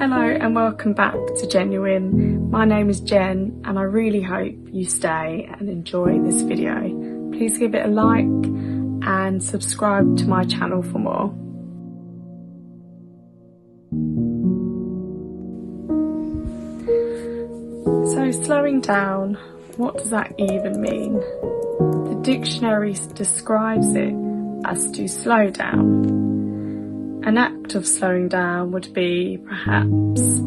Hello and welcome back to Jenuinely. My name is Jen and I really hope you stay and enjoy this video. Please give it a like and subscribe to my channel for more. So slowing down, what does that even mean? The dictionary describes it as to slow down. An act of slowing down would be perhaps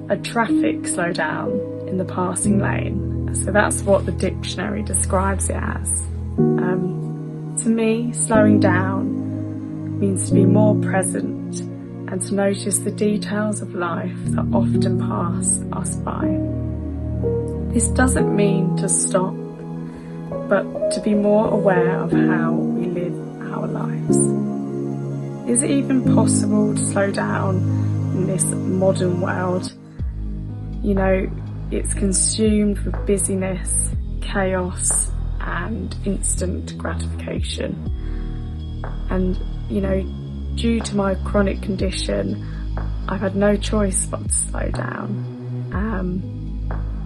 a traffic slowdown in the passing lane. So that's what the dictionary describes it as. To me, slowing down means to be more present and to notice the details of life that often pass us by. This doesn't mean to stop, but to be more aware of how we live our lives. Is it even possible to slow down in this modern world? You know, it's consumed with busyness, chaos, and instant gratification. And, you know, due to my chronic condition, I've had no choice but to slow down.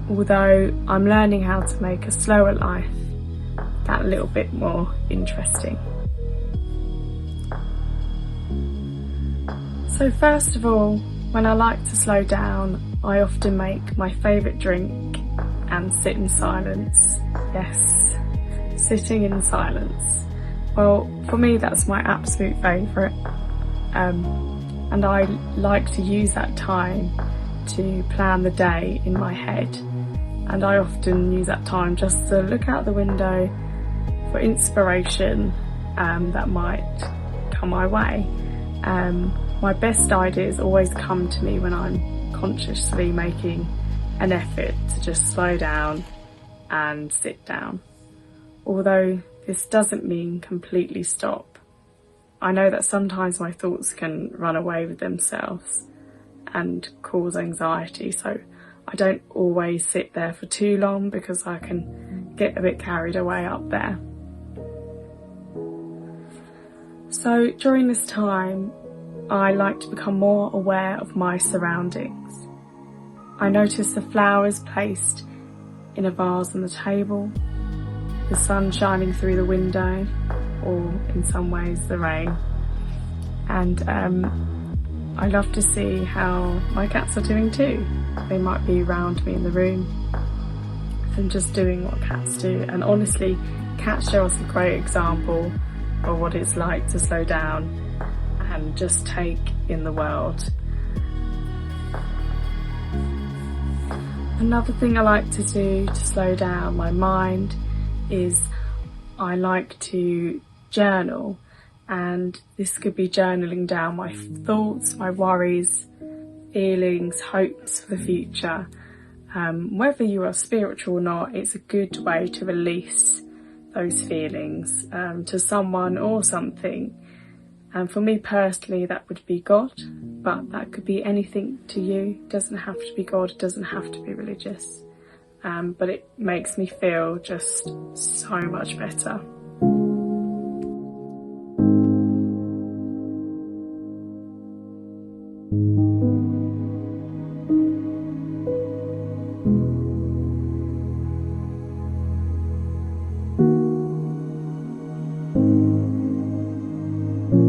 Although I'm learning how to make a slower life that little bit more interesting. So first of all, when I like to slow down, I often make my favourite drink and sit in silence. Yes, sitting in silence. Well, for me that's my absolute favourite. And I like to use that time to plan the day in my head. And I often use that time just to look out the window for inspiration that might come my way. My best ideas always come to me when I'm consciously making an effort to just slow down and sit down. Although this doesn't mean completely stop. I know that sometimes my thoughts can run away with themselves and cause anxiety, so I don't always sit there for too long because I can get a bit carried away up there. So during this time, I like to become more aware of my surroundings. I notice the flowers placed in a vase on the table, the sun shining through the window, or in some ways the rain. And I love to see how my cats are doing too. They might be around me in the room and just doing what cats do. And honestly, cats show us a great example of what it's like to slow down and just take in the world. Another thing I like to do to slow down my mind is I like to journal, and this could be journaling down my thoughts, my worries, feelings, hopes for the future. Whether you are spiritual or not, it's a good way to release those feelings to someone or something. And for me personally, that would be God, but that could be anything to you. It doesn't have to be God, it doesn't have to be religious. But it makes me feel just so much better.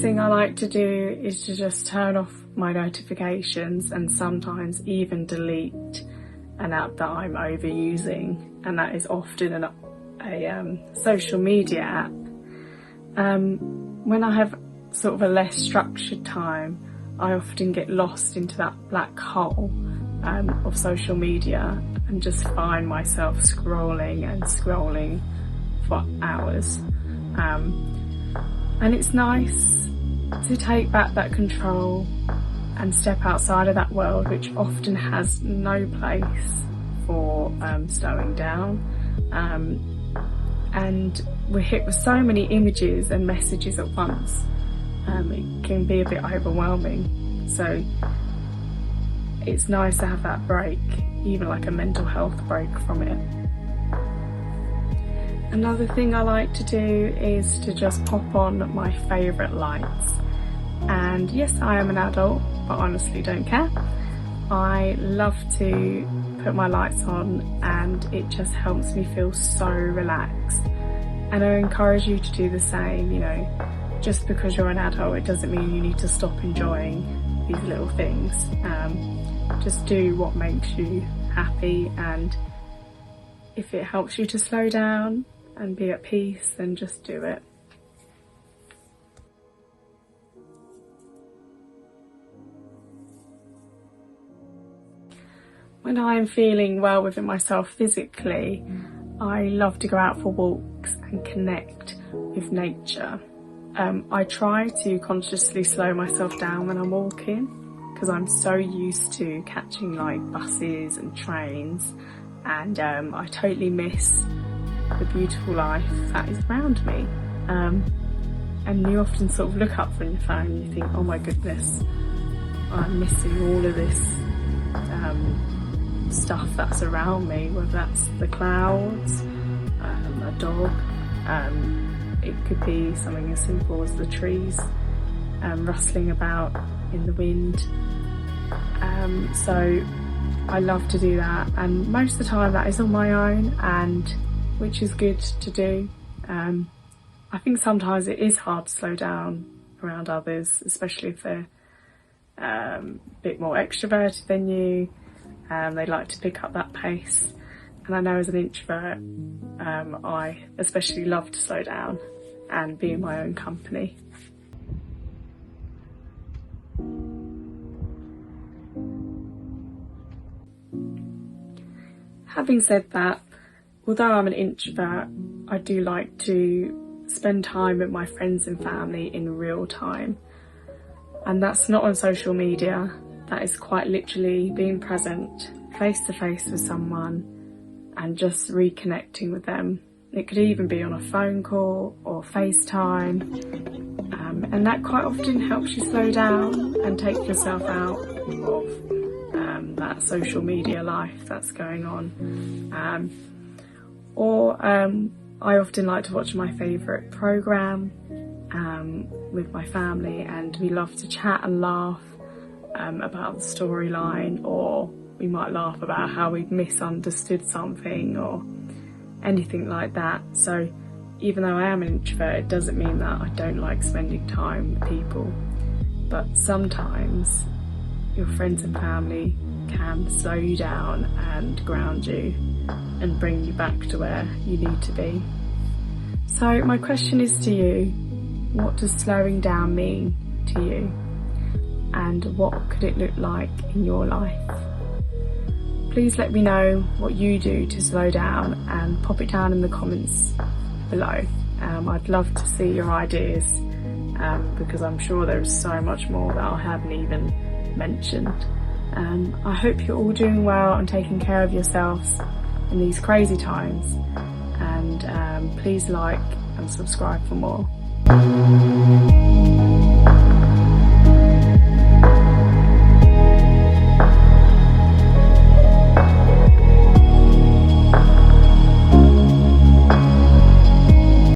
Thing I like to do is to just turn off my notifications and sometimes even delete an app that I'm overusing, and that is often a social media app. When I have sort of a less structured time, I often get lost into that black hole of social media and just find myself scrolling and scrolling for hours. And it's nice to take back that control and step outside of that world, which often has no place for slowing down. And we're hit with so many images and messages at once. It can be a bit overwhelming. So it's nice to have that break, even like a mental health break from it. Another thing I like to do is to just pop on my favourite lights. And yes, I am an adult, but honestly don't care. I love to put my lights on and it just helps me feel so relaxed. And I encourage you to do the same. You know, just because you're an adult, it doesn't mean you need to stop enjoying these little things. Just do what makes you happy, and if it helps you to slow down and be at peace, then just do it. When I'm feeling well within myself physically, I love to go out for walks and connect with nature. I try to consciously slow myself down when I'm walking, because I'm so used to catching like buses and trains, and I totally miss the beautiful life that is around me. And you often sort of look up from your phone and you think, oh my goodness, I'm missing all of this stuff that's around me, whether that's the clouds, a dog, it could be something as simple as the trees rustling about in the wind. So I love to do that, and most of the time that is on my own, and which is good to do. I think sometimes it is hard to slow down around others, especially if they're a bit more extroverted than you. They like to pick up that pace, and I know as an introvert I especially love to slow down and be in my own company. Having said that, although I'm an introvert, I do like to spend time with my friends and family in real time, and that's not on social media. That is quite literally being present face to face with someone and just reconnecting with them. It could even be on a phone call or FaceTime, and that quite often helps you slow down and take yourself out of that social media life that's going on. I often like to watch my favourite programme with my family, and we love to chat and laugh about the storyline, or we might laugh about how we've misunderstood something or anything like that. So even though I am an introvert, it doesn't mean that I don't like spending time with people, but sometimes your friends and family can slow you down and ground you and bring you back to where you need to be. So my question is to you, what does slowing down mean to you? And what could it look like in your life? Please let me know what you do to slow down and pop it down in the comments below. I'd love to see your ideas, because I'm sure there's so much more that I haven't even mentioned. I hope you're all doing well and taking care of yourselves in these crazy times, and please like and subscribe for more.